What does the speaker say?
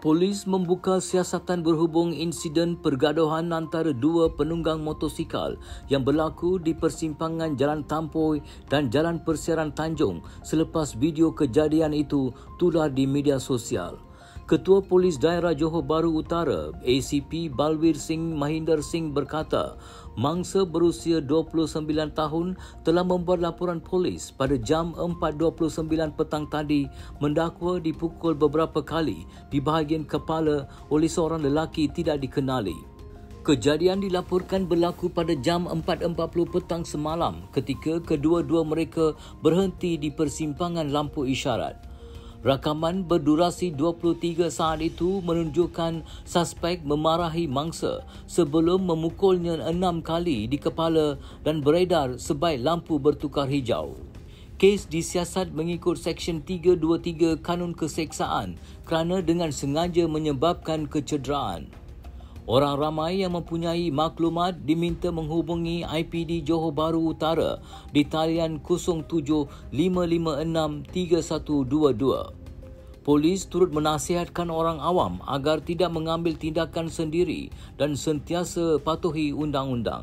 Polis membuka siasatan berhubung insiden pergaduhan antara dua penunggang motosikal yang berlaku di persimpangan Jalan Tampoi dan Jalan Persiaran Tanjung selepas video kejadian itu tular di media sosial. Ketua Polis Daerah Johor Bahru Utara, ACP Balwir Singh Mahinder Singh berkata, mangsa berusia 29 tahun telah membuat laporan polis pada jam 4.29 petang tadi mendakwa dipukul beberapa kali di bahagian kepala oleh seorang lelaki tidak dikenali. Kejadian dilaporkan berlaku pada jam 4.40 petang semalam ketika kedua-dua mereka berhenti di persimpangan lampu isyarat. Rakaman berdurasi 23 saat itu menunjukkan suspek memarahi mangsa sebelum memukulnya 6 kali di kepala dan beredar sebaik lampu bertukar hijau. Kes disiasat mengikut Seksyen 323 Kanun Keseksaan kerana dengan sengaja menyebabkan kecederaan. Orang ramai yang mempunyai maklumat diminta menghubungi IPD Johor Bahru Utara di talian 07-556-3122. Polis turut menasihatkan orang awam agar tidak mengambil tindakan sendiri dan sentiasa patuhi undang-undang.